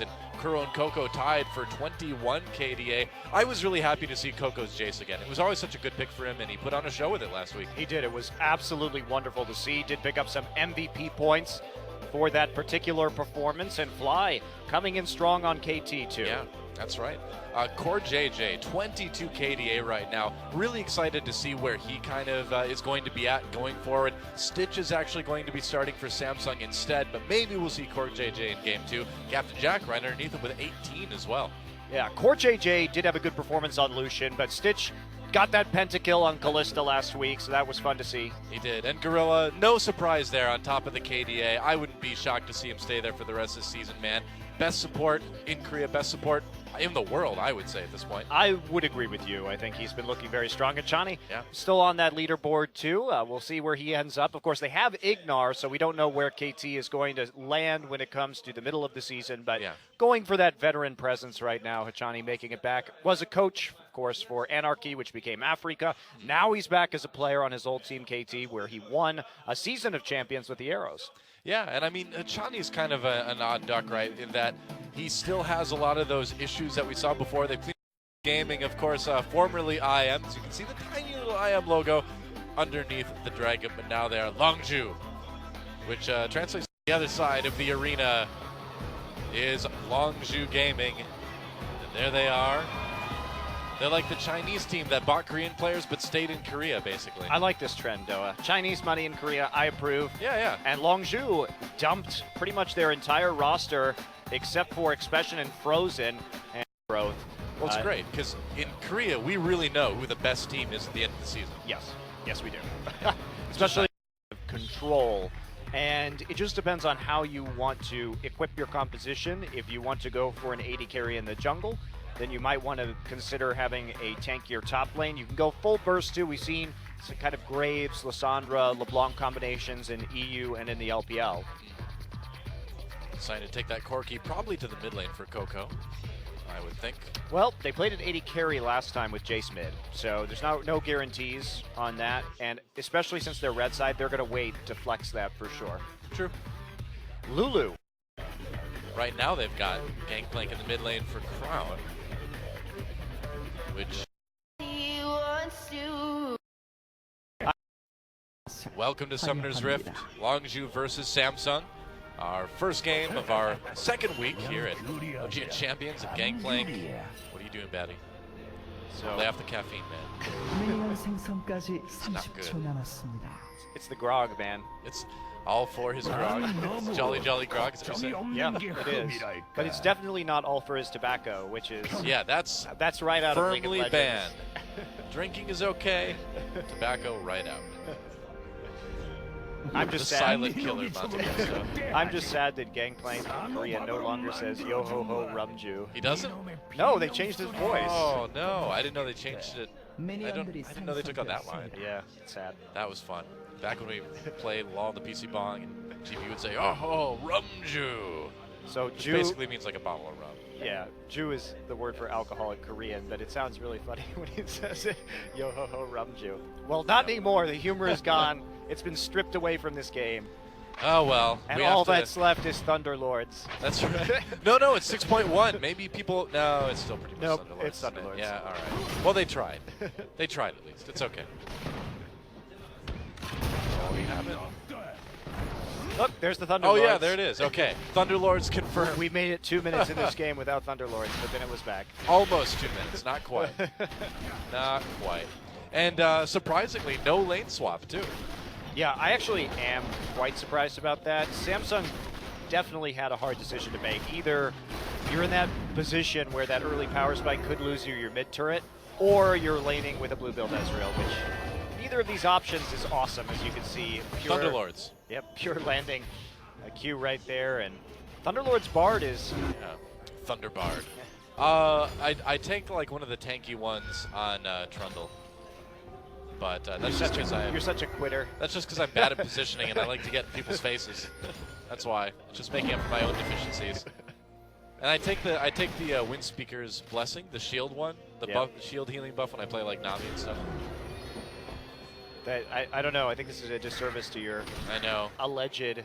and Kuro and Coco tied for 21 KDA. I was really happy to see Coco's Jace again. It was always such a good pick for him, and he put on a show with it last week. He did. It was absolutely wonderful to see. Did pick up some MVP points for that particular performance, and Fly coming in strong on KT too. Yeah, that's right. Core JJ, 22 KDA right now. Really excited to see where he kind of is going to be at going forward. Stitch is actually going to be starting for Samsung instead, but maybe we'll see Core JJ in game 2. Captain Jack right underneath him with 18 as well. Yeah, Core JJ did have a good performance on Lucian, but Stitch got that pentakill on Kalista last week, so that was fun to see. He did. And Gorilla, no surprise there on top of the KDA. I wouldn't be shocked to see him stay there for the rest of the season, man. Best support in Korea, best support in the world, I would say at this point. I would agree with you. I think he's been looking very strong. And Chani, yeah, still on that leaderboard too. We'll see where he ends up. Of course, they have Ignar, so we don't know where KT is going to land when it comes to the middle of the season. But yeah, going for that veteran presence right now, Hachani making it back. Was a coach, of course, for Anarchy, which became Africa. Now he's back as a player on his old team KT, where he won a season of champions with the Arrows. Yeah, and I mean, Chani's kind of an odd duck, right, in that he still has a lot of those issues that we saw before. They've cleaned gaming, of course, formerly IM. So you can see the tiny little IM logo underneath the dragon, but now they are Longzhu, which translates to the other side of the arena is Longzhu Gaming. And there they are. They're like the Chinese team that bought Korean players but stayed in Korea, basically. I like this trend, Doa. Chinese money in Korea, I approve. Yeah, yeah. And Longzhu dumped pretty much their entire roster except for Expression and Frozen and Growth. Well, it's great, because in Korea, we really know who the best team is at the end of the season. Yes. Yes, we do. Especially control. And it just depends on how you want to equip your composition. If you want to go for an 80 carry in the jungle, then you might want to consider having a tankier top lane. You can go full burst too. We've seen some kind of Graves, Lissandra, LeBlanc combinations in EU and in the LPL. Decided to take that Corki probably to the mid lane for Coco, I would think. Well, they played an 80 carry last time with Jace mid, so there's no guarantees on that. And especially since they're red side, they're going to wait to flex that for sure. True. Lulu. Right now they've got Gangplank in the mid lane for Crown. Which welcome to Summoner's Rift, Longzhu versus Samsung. Our first game of our second week here at OG Champions of Gangplank. What are you doing, Batty? So lay off the caffeine, man. It's not good. It's the grog, man. It's all for his grog. It's Jolly Jolly grog, is that what you said? Yeah, it is. But it's definitely not all for his tobacco, which is... Yeah, that's right out of League of Legends. Firmly banned. Drinking is okay, tobacco right out. I'm just sad. Silent killer, Montevideo. I'm just sad that Gangplank in Korea no longer says yo ho ho rumju. He doesn't? No, they changed his voice. Oh no, I didn't know they changed it. I didn't know they took out that line. Yeah, it's sad. That was fun. Back when we played LOL on the PC Bong, and GP would say, oh, rumju. So which basically means like a bottle of rum. Yeah, Ju is the word for alcohol in Korean, but it sounds really funny when he says it. Yo ho ho rumju. Well, not anymore. The humor is gone. It's been stripped away from this game. Oh well. And all that's left is Thunderlords. That's right. No, it's 6.1. Maybe people. No, it's still pretty much nope, Thunderlords. It's Thunderlords. Yeah, all right. Well, they tried. They tried at least. It's okay. Oh, we have it. Look, there's the Thunderlords. Oh yeah, there it is. Okay, Thunderlords confirmed. We made it 2 minutes in this game without Thunderlords, but then it was back. Almost 2 minutes, not quite. Not quite. And surprisingly, no lane swap too. Yeah, I actually am quite surprised about that. Samsung definitely had a hard decision to make. Either you're in that position where that early power spike could lose you your mid turret, or you're laning with a blue build Ezreal, which neither of these options is awesome, as you can see. Pure, Thunderlords. Yep, pure landing. A Q right there, and Thunderlord's Bard is... Yeah, Thunder Bard. I take like one of the tanky ones on Trundle. But that's just because you're such a quitter. That's just because I'm bad at positioning and I like to get in people's faces. That's why. Just making up for my own deficiencies. And I take the Wind Speaker's Blessing, the shield one, the buff, the shield healing buff when I play like Nami and stuff. I don't know. I think this is a disservice to your alleged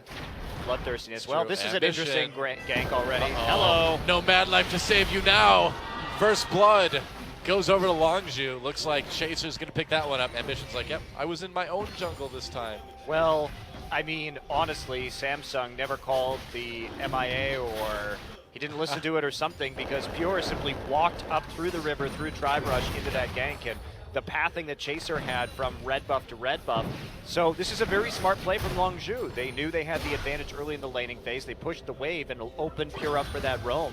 bloodthirstiness. It's Well, true. this is an Ambition. interesting gank already. Uh-oh. Hello. No mad life to save you now. First blood goes over to Longzhu. Looks like Chaser's going to pick that one up. Ambition's like, yep, I was in my own jungle this time. Well, I mean, honestly, Samsung never called the MIA, or he didn't listen to it or something, because Pure simply walked up through the river, through Tribe Rush into that gank, and the pathing that Chaser had from red buff to red buff. So this is a very smart play from Longzhu. They knew they had the advantage early in the laning phase. They pushed the wave and opened Pure up for that roam.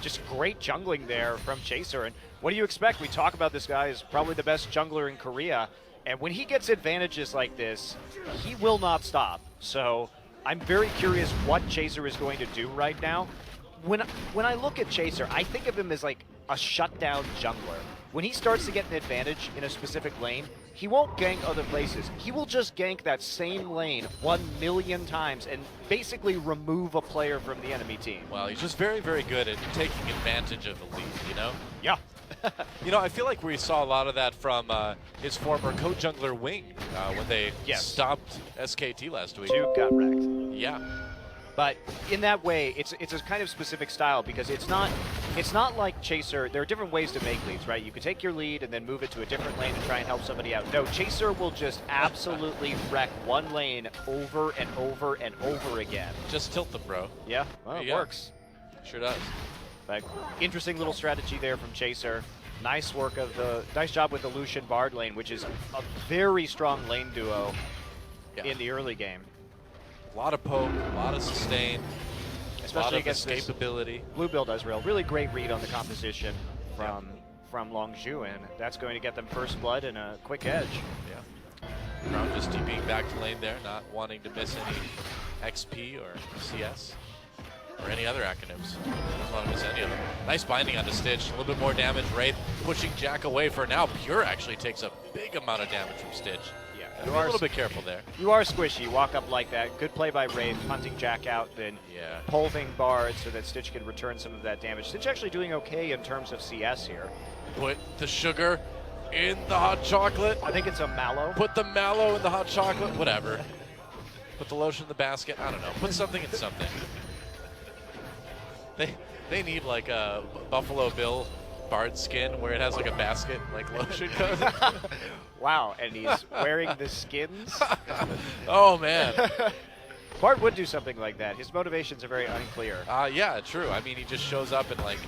Just great jungling there from Chaser. And what do you expect? We talk about this guy as probably the best jungler in Korea. And when he gets advantages like this, he will not stop. So I'm very curious what Chaser is going to do right now. When I look at Chaser, I think of him as like a shutdown jungler. When he starts to get an advantage in a specific lane, he won't gank other places. He will just gank that same lane 1,000,000 times and basically remove a player from the enemy team. Well, he's just very, very good at taking advantage of the lead, you know? Yeah. You know, I feel like we saw a lot of that from his former co-jungler Wing when they stopped SKT last week. Duke got wrecked. Yeah. But in that way, it's a kind of specific style, because it's not like Chaser. There are different ways to make leads, right? You could take your lead and then move it to a different lane and try and help somebody out. No, Chaser will just absolutely wreck one lane over and over and over again. Just tilt them, bro. Yeah, well, it works. Sure does. But interesting little strategy there from Chaser. Nice job with the Lucian Bard lane, which is a very strong lane duo in the early game. A lot of poke, a lot of sustain, especially against escapability. Blue build Ezreal. Really great read on the composition from Longzhu, and that's going to get them first blood and a quick edge. Yeah. Crown just TPing back to lane there, not wanting to miss any XP or CS or any other acronyms. Doesn't want to miss any of them. Nice binding onto Stitch. A little bit more damage. Wraith pushing Jack away for now. Pure actually takes a big amount of damage from Stitch. You are a little bit careful there. You are squishy. Walk up like that. Good play by Wraith, hunting Jack out, then pulving Bard so that Stitch can return some of that damage. Stitch actually doing okay in terms of CS here. Put the sugar in the hot chocolate. I think it's a mallow. Put the mallow in the hot chocolate. Whatever. Put the lotion in the basket. I don't know. Put something in something. They need like a Buffalo Bill Bard skin where it has like a basket like lotion goes. Wow, and he's wearing the skins? Oh, man. Bard would do something like that. His motivations are very unclear. Yeah, true. I mean, he just shows up and like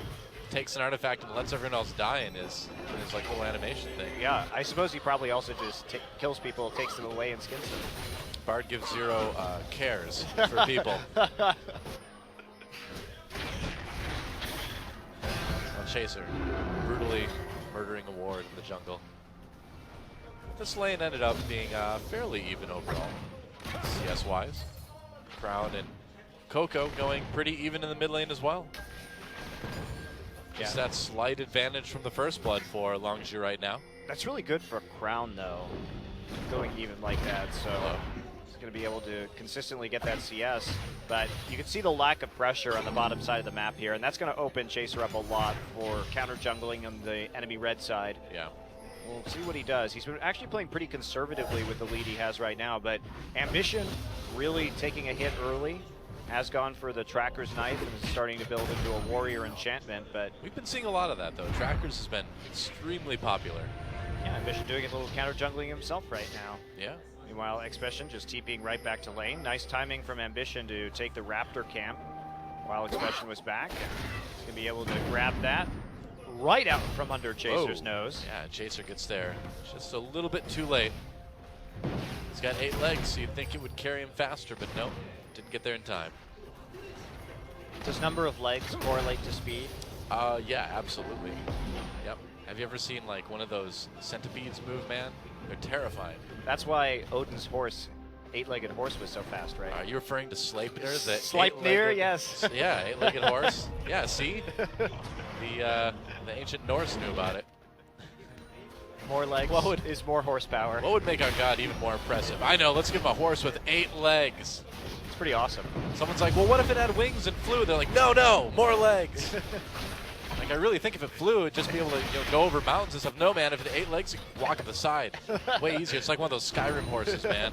takes an artifact and lets everyone else die in his like whole animation thing. Yeah, I suppose he probably also just kills people, takes them away, and skins them. Bard gives zero cares for people. Chaser brutally murdering a ward in the jungle. This lane ended up being fairly even overall, CS-wise. Crown and Coco going pretty even in the mid lane as well. Just that slight advantage from the first blood for Longzhu right now. That's really good for Crown, though, going even like that. So he's going to be able to consistently get that CS. But you can see the lack of pressure on the bottom side of the map here, and that's going to open Chaser up a lot for counter jungling on the enemy red side. Yeah. We'll see what he does. He's been actually playing pretty conservatively with the lead he has right now, but Ambition really taking a hit early. Has gone for the Tracker's Knife and is starting to build into a Warrior Enchantment, but we've been seeing a lot of that, though. Trackers has been extremely popular. Yeah, Ambition doing a little counter jungling himself right now. Yeah. Meanwhile, Expression just TPing right back to lane. Nice timing from Ambition to take the Raptor camp while Expression was back. And he's going to be able to grab that right out from under Chaser's nose. Yeah, Chaser gets there just a little bit too late. He's got 8 legs, so you'd think it would carry him faster, but nope, didn't get there in time. Does number of legs correlate to speed? Yeah, absolutely. Yep. Have you ever seen like one of those centipedes move, man? They're terrifying. That's why Odin's horse, 8-legged horse, was so fast, right? Are you referring to Sleipnir? The Sleipnir, yes. Yeah, 8-legged horse. Yeah, see? The ancient Norse knew about it. More legs is more horsepower. What would make our god even more impressive? I know, let's give him a horse with 8 legs. It's pretty awesome. Someone's like, well, what if it had wings and flew? They're like, no, more legs. Like, I really think if it flew, it'd just be able to go over mountains and stuff. No, man, if it had 8 legs, it could walk at the side. Way easier. It's like one of those Skyrim horses, man.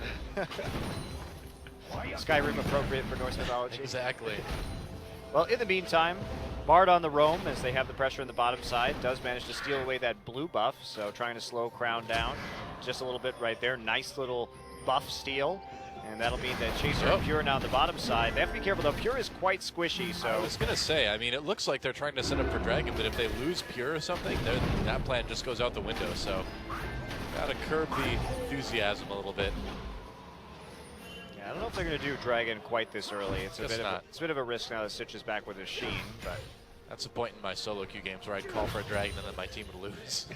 Why Skyrim appropriate for Norse mythology. Exactly. Well, in the meantime, Bard on the roam as they have the pressure in the bottom side, does manage to steal away that blue buff, so trying to slow Crown down just a little bit right there. Nice little buff steal, and that'll mean that Chaser and Pure now on the bottom side. They have to be careful though, Pure is quite squishy, so... I was going to say, I mean, it looks like they're trying to set up for Dragon, but if they lose Pure or something, that plan just goes out the window, so gotta curb the enthusiasm a little bit. I don't know if they're going to do Dragon quite this early. It's a bit of a risk now that Stitch is back with his Sheen, but that's the point in my solo queue games where I'd call for a Dragon and then my team would lose.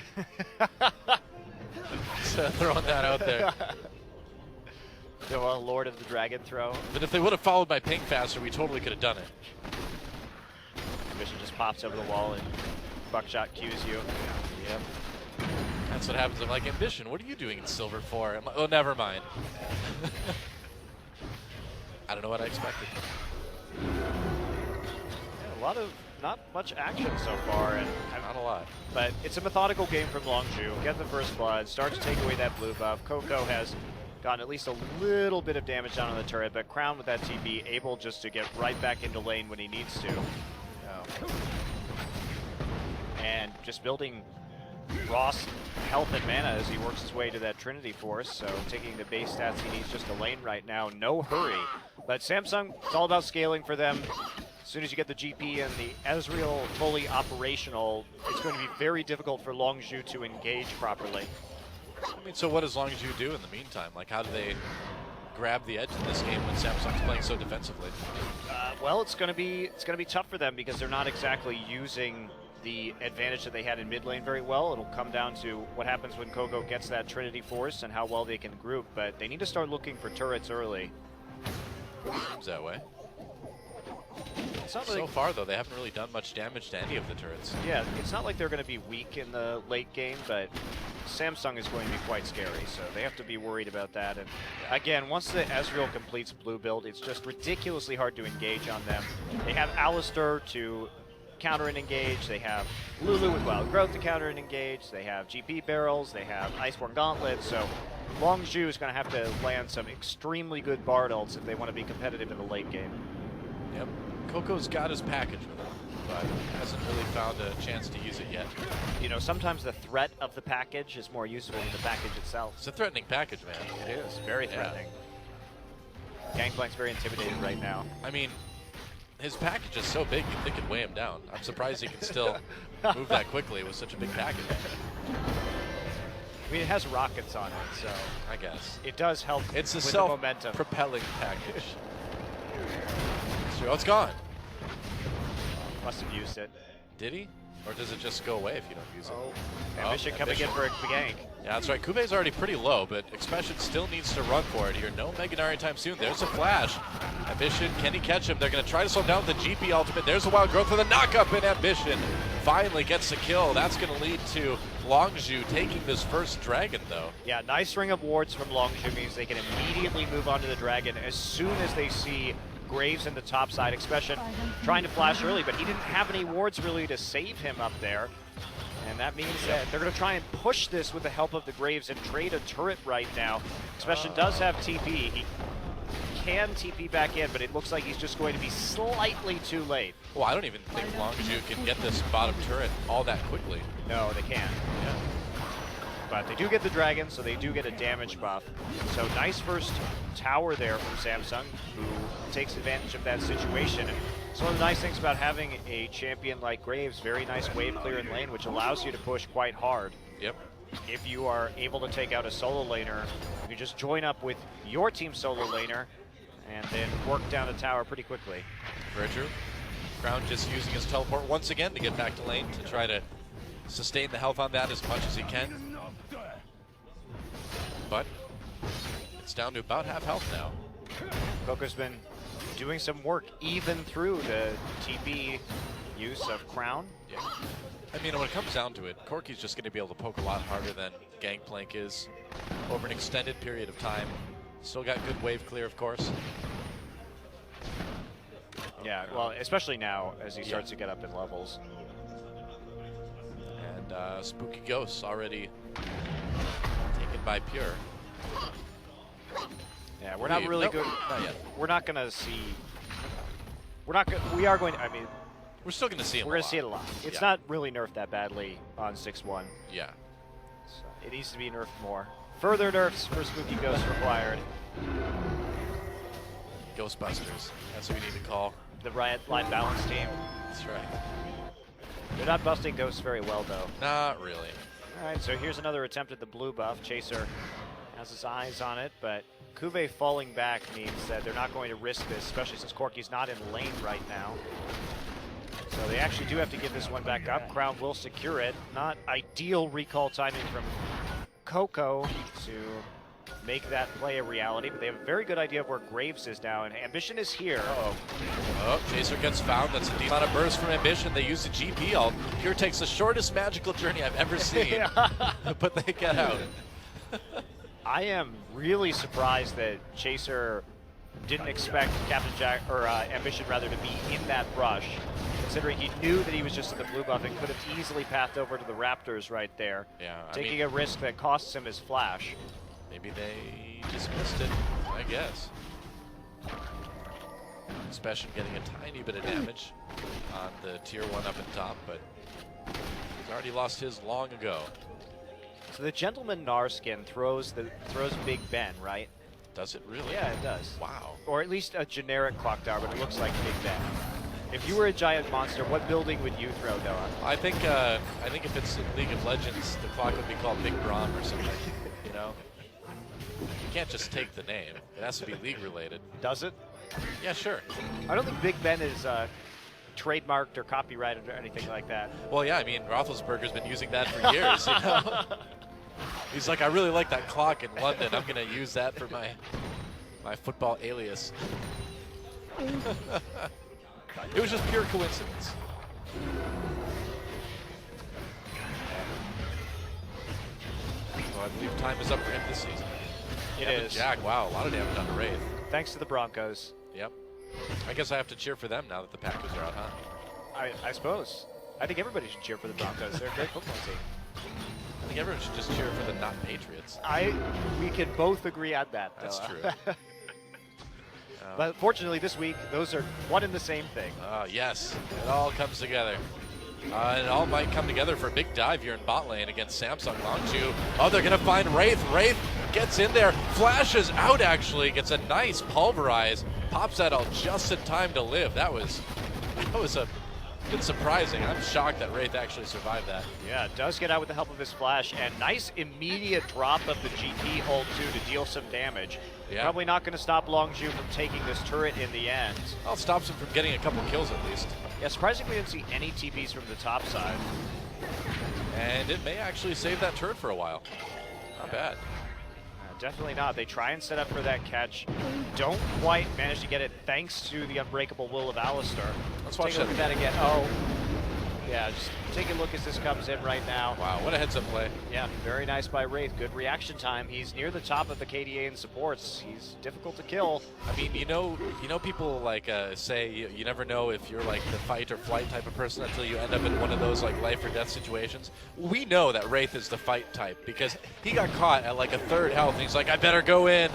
So throwing that out there. The Lord of the Dragon throw. But if they would have followed my ping faster, we totally could have done it. Mission just pops over the wall and Buckshot cues you. Yep. That's what happens. I'm like, Ambition, what are you doing in silver for? I'm like, oh, never mind. I don't know what I expected. Yeah, a lot of, not much action so far. And not a lot. But it's a methodical game from Longzhu. Get the first blood, start to take away that blue buff. Coco has gotten at least a little bit of damage down on the turret, but Crown with that TP able just to get right back into lane when he needs to. And just building Ross health and mana as he works his way to that Trinity Force, so taking the base stats he needs just a lane right now, no hurry. But Samsung, it's all about scaling for them. As soon as you get the GP and the Ezreal fully operational, it's going to be very difficult for Longzhu to engage properly. I mean, so what does Longzhu do in the meantime? Like, how do they grab the edge in this game when Samsung's playing so defensively? Well, it's going to be tough for them because they're not exactly using the advantage that they had in mid lane very well. It'll come down to what happens when Coco gets that Trinity Force and how well they can group, but they need to start looking for turrets early. Seems that way. So far, though, they haven't really done much damage to any of the turrets. Yeah, it's not like they're going to be weak in the late game, but Samsung is going to be quite scary, so they have to be worried about that. And again, once the Ezreal completes blue build, it's just ridiculously hard to engage on them. They have Alistar to counter and engage, they have Lulu with Wild Growth to counter and engage, they have GP barrels, they have Iceborne Gauntlets, so Longzhu is going to have to land some extremely good Bard ults if they want to be competitive in the late game. Yep. Coco's got his package with him, but hasn't really found a chance to use it yet. You know, sometimes the threat of the package is more useful than the package itself. It's a threatening package, man. It is, very threatening. Gangplank's very intimidated right now. I mean, his package is so big you'd think it'd weigh him down. I'm surprised he can still move that quickly with such a big package. I mean, it has rockets on it, so I guess it does help. It's a with the momentum. self-propelling package. Oh, it's gone. Must have used it. Did he? Or does it just go away if you don't use it? Ambition coming in for a gank. Yeah, that's right. Kube's already pretty low, but Expression still needs to run for it here. No Meganar anytime soon. There's a flash. Ambition, can he catch him? They're going to try to slow down with the GP ultimate. There's a Wild Growth for the knock-up, and Ambition finally gets the kill. That's going to lead to Longzhu taking this first Dragon, though. Yeah, nice ring of wards from Longzhu means they can immediately move on to the Dragon as soon as they see Graves in the top side. Expression trying to flash early, but he didn't have any wards really to save him up there. And that means that they're going to try and push this with the help of the Graves and trade a turret right now. Expression does have TP. He can TP back in, but it looks like he's just going to be slightly too late. Well, I don't even think Longzhu can get this bottom turret all that quickly. No, they can't. Yeah. But they do get the Dragon, so they do get a damage buff. So nice first tower there from Samsung, who takes advantage of that situation. And it's one of the nice things about having a champion like Graves, very nice wave clear in lane, which allows you to push quite hard. Yep. If you are able to take out a solo laner, you can just join up with your team solo laner and then work down the tower pretty quickly. Very true. Crown just using his teleport once again to get back to lane to try to sustain the health on that as much as he can. But it's down to about half health now. Coco's been doing some work even through the TP use of Crown. Yeah. I mean, when it comes down to it, Corki's just going to be able to poke a lot harder than Gangplank is over an extended period of time. Still got good wave clear, of course. Yeah, well, especially now as he starts to get up in levels. And Spooky Ghosts already taken by Pure. Yeah, we're not really good. Not yet. We're not going to see. We are going to. I mean, we're still going to see it. We're going to see it a lot. It's not really nerfed that badly on 6-1. Yeah. So it needs to be nerfed more. Further nerfs for Spooky Ghosts required. Ghostbusters. That's what we need to call the Riot Line Balance team. That's right. They're not busting ghosts very well, though. Not really. All right, so here's another attempt at the blue buff. Chaser has his eyes on it, but Kuve falling back means that they're not going to risk this, especially since Corki's not in lane right now. So they actually do have to give this one back up. Crown will secure it. Not ideal recall timing from Coco to make that play a reality, but they have a very good idea of where Graves is now, and Ambition is here. Oh, Chaser gets found. That's a deep amount of burst from Ambition. They use the GP ult. Here takes the shortest magical journey I've ever seen, but they get out. I am really surprised that Chaser didn't expect Captain Jack, or Ambition rather, to be in that brush, considering he knew that he was just in the blue buff and could have easily pathed over to the Raptors right there. Yeah, taking a risk that costs him his flash. Maybe they just missed it, I guess. Special getting a tiny bit of damage on the tier 1 up and top, but he's already lost his long ago. So the Gentleman Gnar skin throws Big Ben, right? Does it really? Yeah, it does. Wow. Or at least a generic clock tower, but it looks like Big Ben. If you were a giant monster, what building would you throw, Noah? I think if it's in League of Legends, the clock would be called Big Braum or something. You know, you can't just take the name; it has to be league related. Does it? Yeah, sure. I don't think Big Ben is trademarked or copyrighted or anything like that. Well, yeah, I mean, Roethlisberger's been using that for years. You know? He's like, I really like that clock in London. I'm going to use that for my football alias. It was just pure coincidence. Well, I believe time is up for him this season. It is. Jack, wow, a lot of damage on the Wraith. Thanks to the Broncos. Yep. I guess I have to cheer for them now that the Packers are out, huh? I suppose. I think everybody should cheer for the Broncos. They're a great football team. I think everyone should just cheer for the not-Patriots. We can both agree on that, though. That's true. But fortunately, this week, those are one and the same thing. Yes, it all comes together. And it all might come together for a big dive here in bot lane against Samsung Longzhu. Oh, they're going to find Wraith. Wraith gets in there, flashes out actually, gets a nice pulverize, pops that out just in time to live. That was a bit surprising. I'm shocked that Wraith actually survived that. Yeah, it does get out with the help of his flash, and nice immediate drop of the GP hold too to deal some damage. Yeah. Probably not going to stop Longzhu from taking this turret in the end. Well, it stops him from getting a couple kills at least. Yeah, surprisingly, we didn't see any TPs from the top side. And it may actually save that turret for a while. Not bad. Definitely not. They try and set up for that catch. Don't quite manage to get it thanks to the unbreakable will of Alistar. Let's watch take a look at that again. Oh, yeah, just take a look as this comes in right now. Wow, what a heads-up play. Yeah, very nice by Wraith. Good reaction time. He's near the top of the KDA and supports. He's difficult to kill. I mean, you know people like say you never know if you're like the fight or flight type of person until you end up in one of those like life or death situations. We know that Wraith is the fight type because he got caught at like a third health and he's like, I better go in.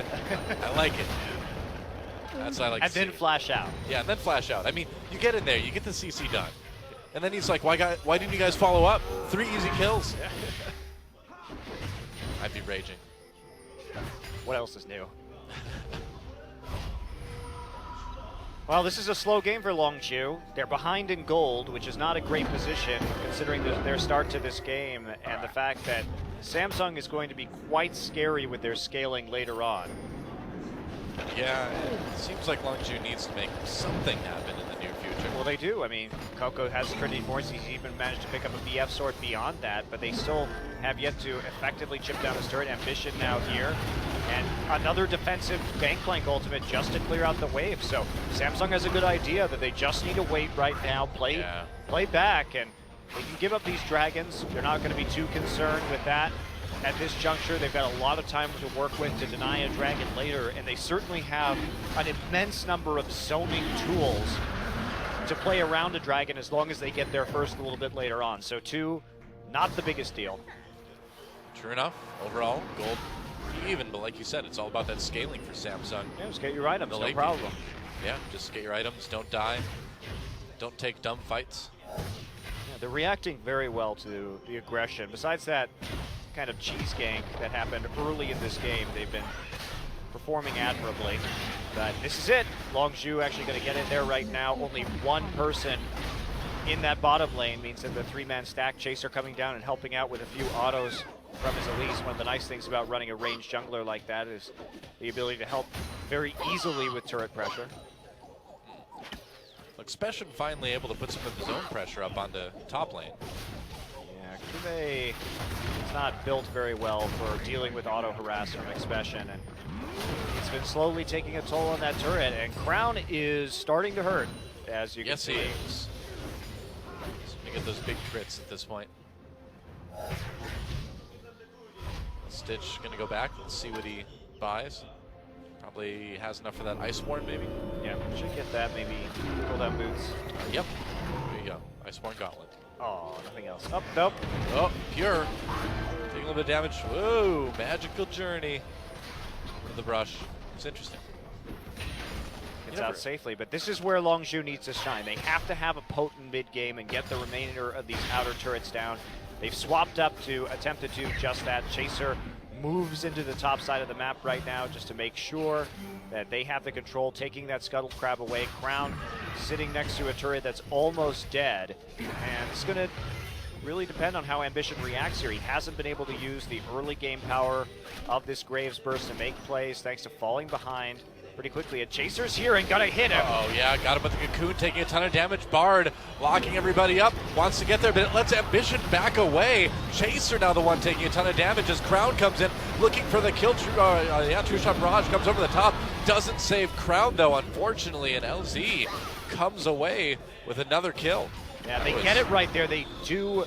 I like it. That's what I like to see. And then flash out. Yeah, and then flash out. I mean, you get in there, you get the CC done. And then he's like, why didn't you guys follow up? 3 easy kills. I'd be raging. What else is new? Well, this is a slow game for Longzhu. They're behind in gold, which is not a great position considering their start to this game and the fact that Samsung is going to be quite scary with their scaling later on. Yeah, it seems like Longzhu needs to make something happen in the near future. Well, they do. I mean, Coco has Trinity Force. He's even managed to pick up a BF sword beyond that, but they still have yet to effectively chip down his turret. Ambition now here. And another defensive Gangplank ultimate just to clear out the wave. So Samsung has a good idea that they just need to wait right now, play back, and they can give up these dragons. They're not going to be too concerned with that. At this juncture, they've got a lot of time to work with to deny a dragon later, and they certainly have an immense number of zoning tools to play around a dragon as long as they get there first a little bit later on. So 2, not the biggest deal. True enough. Overall, gold even, but like you said, it's all about that scaling for Samsung. Yeah, just get your items, The no late problem. game. Yeah, just get your items, don't die, don't take dumb fights. Yeah, they're reacting very well to the aggression. Besides that kind of cheese gank that happened early in this game, they've been performing admirably. But this is it. Longzhu actually going to get in there right now. Only one person in that bottom lane means that the three-man stack. Chaser coming down and helping out with a few autos from his Elise. One of the nice things about running a ranged jungler like that is the ability to help very easily with turret pressure. Look, Specian finally able to put some of his own pressure up onto top lane. Yeah, Kuve is not built very well for dealing with auto harass from Expression, and it's been slowly taking a toll on that turret, and Crown is starting to hurt, as you can see. Yes, he is. He's gonna get those big crits at this point. Stitch gonna go back. Let's see what he buys. Probably has enough for that Iceborne, maybe. Yeah, should get that, maybe pull down boots. Yep. There you go. Iceborne Gauntlet. Oh, nothing else. Oh, nope. Oh, pure. Taking a little bit of damage. Whoa, magical journey. With the brush. It's interesting. Gets out safely, but this is where Longzhu needs to shine. They have to have a potent mid game and get the remainder of these outer turrets down. They've swapped up to attempt to do just that. Chaser moves into the top side of the map right now just to make sure that they have the control, taking that scuttle crab away. Crown sitting next to a turret that's almost dead, and it's going to really depend on how Ambition reacts here. He hasn't been able to use the early game power of this Graves burst to make plays thanks to falling behind pretty quickly. And Chaser's here and gonna hit him. Oh yeah, got him with the cocoon, taking a ton of damage. Bard locking everybody up, wants to get there, but it lets Ambition back away. Chaser now the one taking a ton of damage as Crown comes in, looking for the kill. True Shot Barrage comes over the top, doesn't save Crown though, unfortunately, and LZ comes away with another kill. Yeah, they get it right there. They do.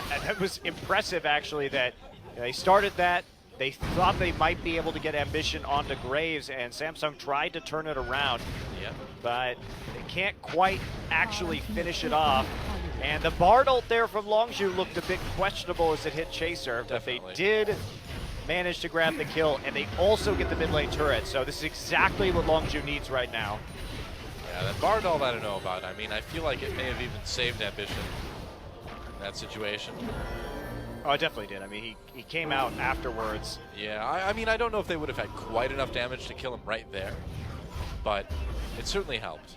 That was impressive, actually, that they started that. They thought they might be able to get Ambition onto Graves, and Samsung tried to turn it around, but they can't quite actually finish it off. And the Bard ult there from Longzhu looked a bit questionable as it hit Chaser, but they did manage to grab the kill, and they also get the mid lane turret, so this is exactly what Longzhu needs right now. Yeah, that Bard ult I don't know about. I mean, I feel like it may have even saved Ambition in that situation. Oh, it definitely did. I mean, he came out afterwards. Yeah, I mean, I don't know if they would have had quite enough damage to kill him right there, but it certainly helped.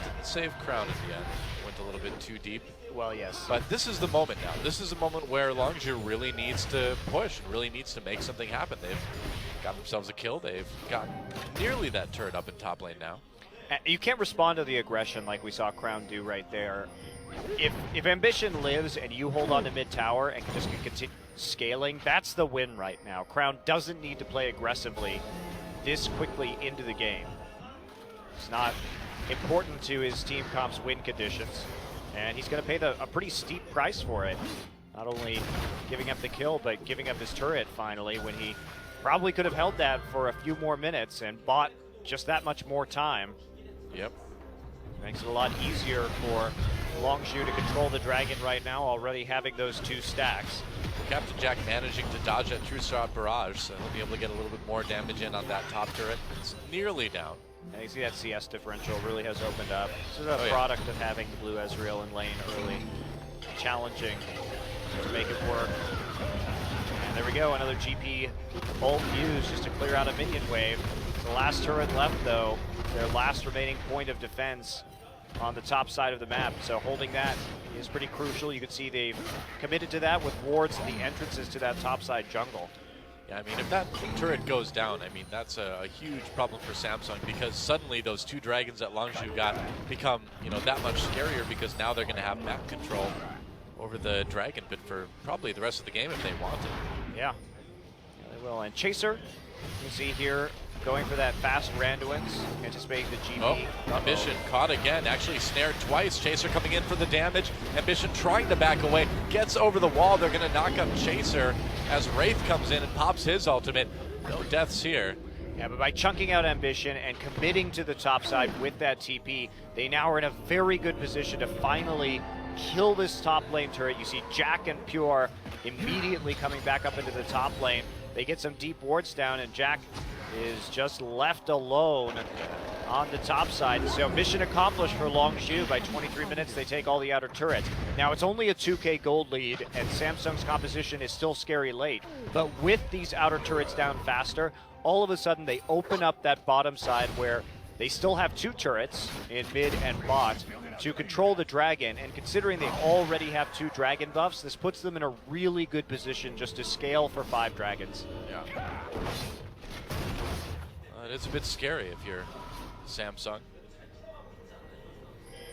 Didn't save Crown in the end. Went a little bit too deep. Well, yes. But this is the moment now. This is the moment where Longzhu really needs to push and really needs to make something happen. They've got themselves a kill. They've got nearly that turret up in top lane now. You can't respond to the aggression like we saw Crown do right there. If Ambition lives and you hold on to mid tower and just can continue scaling, that's the win right now. Crown doesn't need to play aggressively this quickly into the game. It's not important to his team comp's win conditions, and he's going to pay a pretty steep price for it. Not only giving up the kill, but giving up his turret finally, when he probably could have held that for a few more minutes and bought just that much more time. Yep. Makes it a lot easier for Longzhu to control the dragon right now, already having those two stacks. Captain Jack managing to dodge that True Shot Barrage, so he'll be able to get a little bit more damage in on that top turret. It's nearly down. And you see that CS differential really has opened up. This is a product of having the blue Ezreal in lane early. Challenging to make it work. And there we go, another GP ult used just to clear out a minion wave. The last turret left though, their last remaining point of defense on the top side of the map. So holding that is pretty crucial. You can see they've committed to that with wards and the entrances to that top side jungle. Yeah, I mean, if that turret goes down, I mean, that's a huge problem for Samsung, because suddenly those two dragons that Longzhu got become, you know, that much scarier, because now they're going to have map control over the dragon, but for probably the rest of the game if they want it. Yeah, they will. And Chaser, you can see here, going for that fast Randuin's, anticipating the GP. Oh, Ambition caught again, actually snared twice. Chaser coming in for the damage. Ambition trying to back away, gets over the wall. They're going to knock up Chaser as Wraith comes in and pops his ultimate. No deaths here. Yeah, but by chunking out Ambition and committing to the top side with that TP, they now are in a very good position to finally kill this top lane turret. You see Jack and Pure immediately coming back up into the top lane. They get some deep wards down, and Jack is just left alone on the top side. So mission accomplished for Longzhu. By 23 minutes, they take all the outer turrets. Now, it's only a 2K gold lead, and Samsung's composition is still scary late. But with these outer turrets down faster, all of a sudden they open up that bottom side where they still have 2 turrets in mid and bot to control the dragon, and considering they already have 2 dragon buffs, this puts them in a really good position just to scale for 5 dragons. Yeah. It is a bit scary if you're Samsung.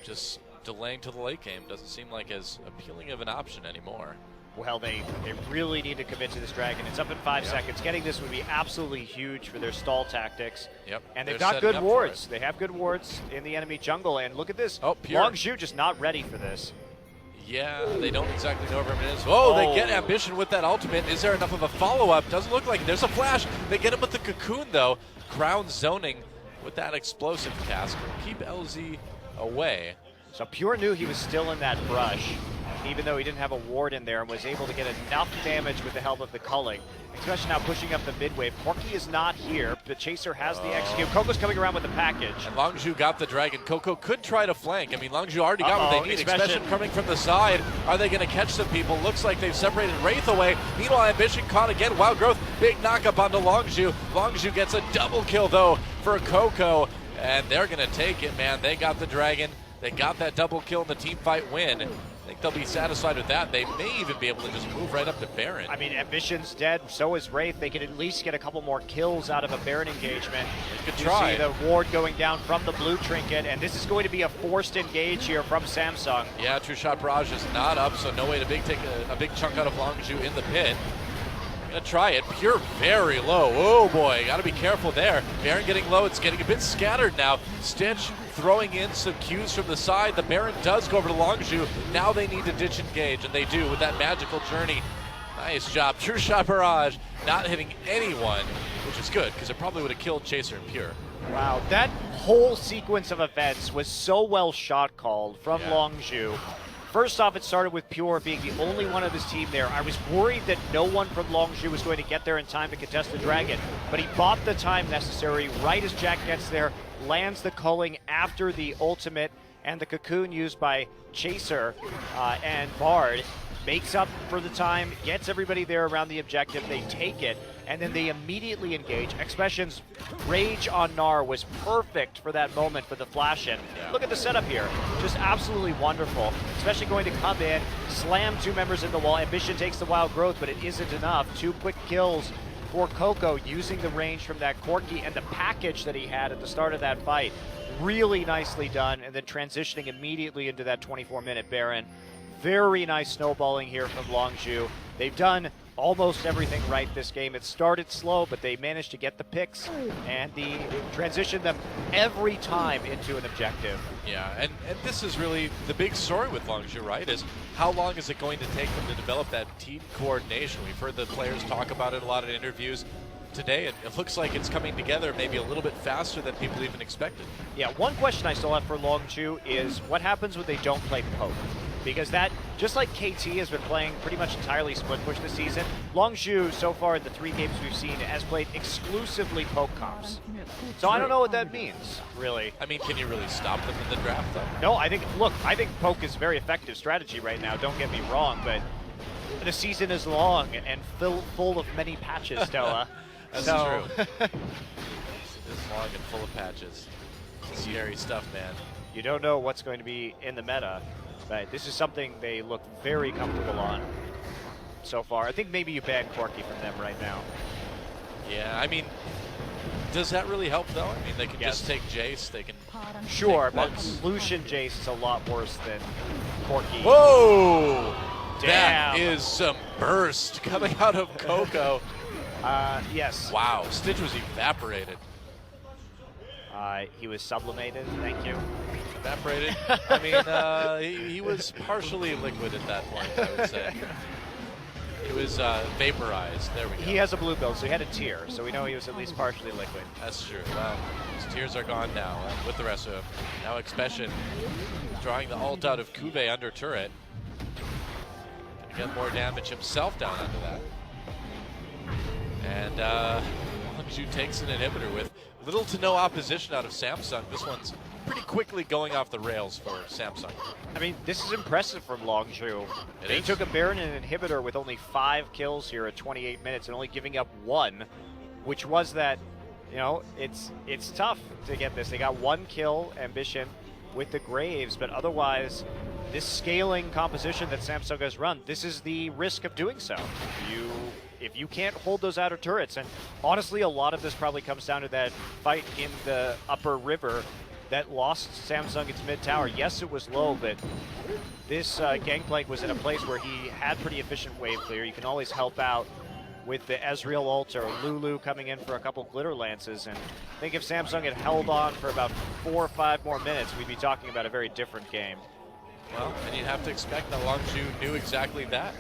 Just delaying to the late game doesn't seem like as appealing of an option anymore. Well, they really need to commit to this dragon. It's up in 5 seconds. Getting this would be absolutely huge for their stall tactics. Yep. And they've got good wards. They have good wards in the enemy jungle. And look at this. Oh, Pure. Longzhu just not ready for this. Yeah, they don't exactly know where it is. Oh, they get Ambition with that ultimate. Is there enough of a follow-up? Doesn't look like it. There's a flash. They get him with the cocoon, though. Crown zoning with that explosive cast. Keep LZ away. So Pure knew he was still in that brush, even though he didn't have a ward in there, and was able to get enough damage with the help of the culling. Especially now pushing up the mid wave. Corki is not here, but Chaser has the execute. Coco's coming around with the package. And Longzhu got the dragon. Coco could try to flank. I mean, Longzhu already got what they need. Expression coming from the side. Are they going to catch some people? Looks like they've separated Wraith away. Meanwhile, Ambition caught again. Wild Growth, big knock-up onto Longzhu. Longzhu gets a double kill, though, for Coco. And they're going to take it, man. They got the dragon. They got that double kill in the team fight win. I think they'll be satisfied with that. They may even be able to just move right up to Baron. I mean, Ambition's dead, so is Wraith. They can at least get a couple more kills out of a Baron engagement. They could try. You see the ward going down from the blue trinket, and this is going to be a forced engage here from Samsung. Yeah, True Shot Barrage is not up, so no way to take a big chunk out of Longzhu in the pit. Gonna try it. Pure very low. Oh boy, gotta be careful there. Baron getting low. It's getting a bit scattered now. Stitch throwing in some Qs from the side. The Baron does go over to Longzhu. Now they need to ditch engage, and they do with that magical journey. Nice job. True Shot Barrage not hitting anyone, which is good because it probably would have killed Chaser and Pure. Wow, that whole sequence of events was so well shot called from Longzhu. First off, it started with Pure being the only one of his team there. I was worried that no one from Longzhu was going to get there in time to contest the dragon, but he bought the time necessary right as Jack gets there, lands the culling after the ultimate, and the cocoon used by Chaser and Bard makes up for the time, gets everybody there around the objective, they take it, and then they immediately engage. Expression's rage on Gnar was perfect for that moment for the flash in. Look at the setup here, just absolutely wonderful, especially going to come in, slam 2 members in the wall. Ambition takes the Wild Growth, but it isn't enough. 2 quick kills for Coco using the range from that Corki and the package that he had at the start of that fight. Really nicely done, and then transitioning immediately into that 24-minute Baron. Very nice snowballing here from Longzhu. They've done almost everything right this game. It started slow, but they managed to get the picks, and the transition them every time into an objective. Yeah, and this is really the big story with Longzhu, right? Is how long is it going to take them to develop that team coordination? We've heard the players talk about it a lot in interviews today, and it looks like it's coming together maybe a little bit faster than people even expected. Yeah, one question I still have for Longzhu is what happens when they don't play poke? Because that, just like KT has been playing pretty much entirely split push this season, Longzhu, so far in the 3 games we've seen, has played exclusively poke comps. So I don't know what that means, really. I mean, can you really stop them in the draft, though? No, I think poke is a very effective strategy right now, don't get me wrong, but the season is long and full of many patches, Stella. That's true. It's long and full of patches. Scary stuff, man. You don't know what's going to be in the meta. But this is something they look very comfortable on so far. I think maybe you ban Corki from them right now. Yeah, I mean, does that really help, though? I mean, they can just take Jace, they can... Sure, but Lucian Jace is a lot worse than Corki. Whoa! Damn. That is some burst coming out of Coco. Yes. Wow, Stitch was evaporated. He was sublimated, thank you. Evaporated? I mean, he was partially liquid at that point, I would say. It was vaporized. There we go. He has a blue build, so he had a tear, so we know he was at least partially liquid. That's true. Well, his tears are gone now with the rest of him. Now Expression drawing the ult out of Kube under turret. Gonna get more damage himself down under that. And Longzhu takes an inhibitor with little to no opposition out of Samsung. This one's pretty quickly going off the rails for Samsung. I mean, this is impressive from Longzhu. They is. took a Baron and an inhibitor with only 5 kills here at 28 minutes and only giving up 1, which was that, you know, it's tough to get this. They got 1 kill, Ambition, with the Graves, but otherwise, this scaling composition that Samsung has run, this is the risk of doing so. If you can't hold those outer turrets, and honestly, a lot of this probably comes down to that fight in the upper river that lost Samsung its mid tower. Yes, it was low, but this Gangplank was in a place where he had pretty efficient wave clear. You can always help out with the Ezreal ult or Lulu coming in for a couple glitter lances. And I think if Samsung had held on for about 4 or 5 more minutes, we'd be talking about a very different game. Well, and you'd have to expect that Longzhu knew exactly that.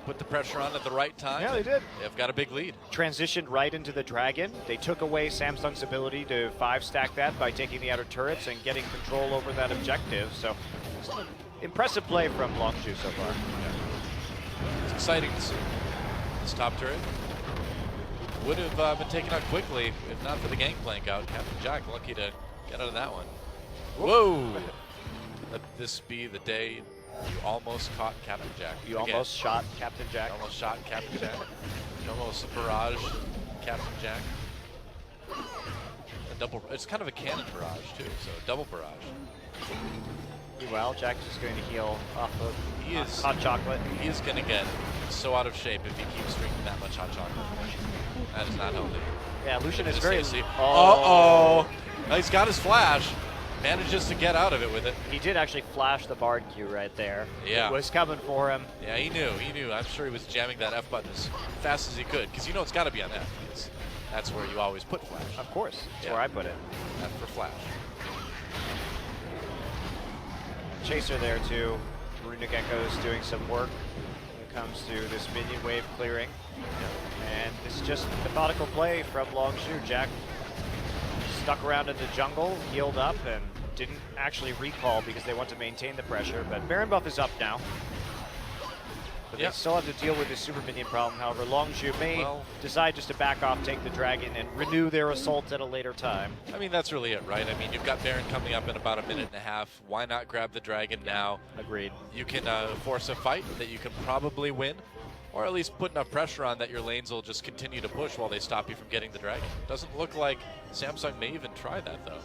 Put the pressure on at the right time. Yeah, they did. They've got a big lead. Transitioned right into the Dragon. They took away Samsung's ability to 5-stack that by taking the outer turrets and getting control over that objective. So, impressive play from Longzhu so far. Yeah. It's exciting to see. This top turret would have been taken out quickly if not for the Gangplank out. Captain Jack lucky to get out of that one. Whoa! Let this be the day you almost caught Captain Jack. You almost shot Captain Jack. You almost shot Captain Jack. You almost barrage Captain Jack. A double. It's kind of a cannon barrage too, so double barrage. Well, Jack's just going to heal off of hot chocolate. He is going to get so out of shape if he keeps drinking that much hot chocolate. That is not healthy. Yeah, Lucian is very... Uh-oh! He's got his flash. Manages to get out of it with it. He did actually flash the Bard Q right there. Yeah. It was coming for him. Yeah, he knew. I'm sure he was jamming that F button as fast as he could, because you know it's got to be on F. That's where you always put flash. Of course. That's where I put it. F for flash. Chaser there too. Runic Echo's doing some work when it comes to this minion wave clearing. And it's just methodical play from Longzhu. Jack stuck around in the jungle, healed up, and didn't actually recall because they want to maintain the pressure. But Baron buff is up now. But they still have to deal with this super minion problem. However, Longzhu may decide just to back off, take the dragon, and renew their assault at a later time. I mean, that's really it, right? I mean, you've got Baron coming up in about 1.5 minutes. Why not grab the dragon now? Agreed. You can force a fight that you can probably win, or at least put enough pressure on that your lanes will just continue to push while they stop you from getting the dragon. Doesn't look like Samsung may even try that, though.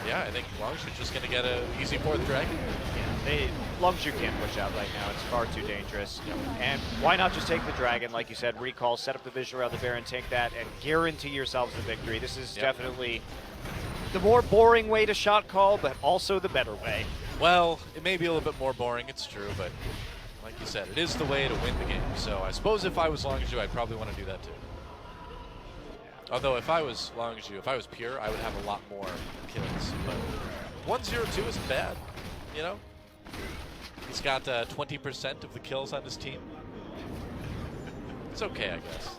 Yeah, I think Longzhu's just going to get an easy 4th dragon. Yeah, Longzhu can't push out right now. It's far too dangerous. And why not just take the dragon, like you said, recall, set up the vision around the Baron, take that, and guarantee yourselves the victory. This is definitely the more boring way to shot call, but also the better way. Well, it may be a little bit more boring, it's true, but like you said, it is the way to win the game. So I suppose if I was Longzhu, I'd probably want to do that too. Although if I was Longzhu, if I was pure, I would have a lot more kills. But 1-0-2 isn't bad, you know? He's got 20% of the kills on his team. It's okay, I guess.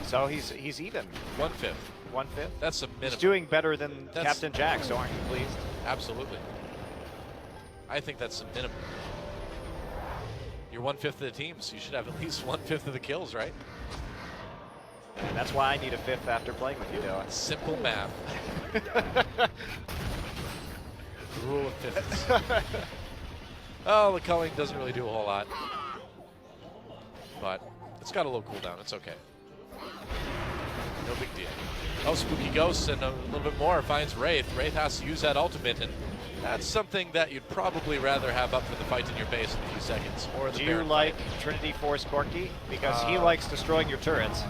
So he's even. 1/5. 1/5? That's a minimum. He's doing better than Captain Jack, so aren't you pleased? Absolutely. I think that's the minimum. You're 1/5 of the team, so you should have at least 1/5 of the kills, right? And that's why I need a 5th after playing with you, Dylan. Simple math. Rule of 5ths. Oh, the culling doesn't really do a whole lot. But it's got a little cooldown. It's okay. No big deal. Oh, Spooky Ghost and a little bit more finds Wraith. Wraith has to use that ultimate, and that's something that you'd probably rather have up for the fight in your base in a few seconds. Or the Do you like Trinity Force Corki? Because he likes destroying your turrets.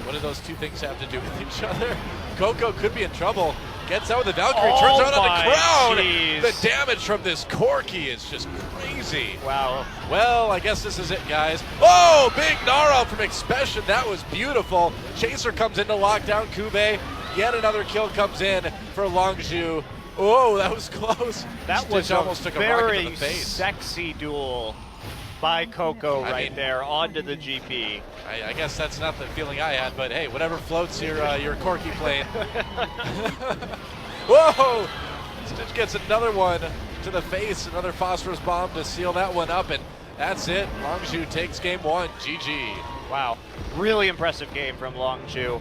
What do those two things have to do with each other? Coco could be in trouble. Gets out with the Valkyrie, turns out on the crown. Geez. The damage from this Corki is just crazy. Wow. Well, I guess this is it, guys. Oh, big Gnarl from Expression. That was beautiful. Chaser comes in to lock down Kube. Yet another kill comes in for Longzhu. Oh, that was close. That was almost took a rocket to very the face. sexy duel by Coco I right mean- there onto the GP. I guess that's not the feeling I had, but hey, whatever floats your corky plane. Whoa! Stitch gets another one to the face, another phosphorus bomb to seal that one up, and that's it. Longzhu takes game one. GG. Wow, really impressive game from Longzhu.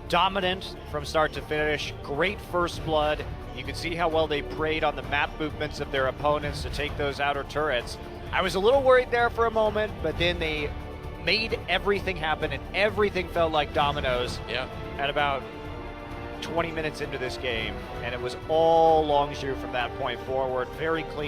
Dominant from start to finish, great first blood. You can see how well they preyed on the map movements of their opponents to take those outer turrets. I was a little worried there for a moment, but then they made everything happen and everything felt like dominoes Yeah. at about 20 minutes into this game. And it was all Longzhu from that point forward. Very clean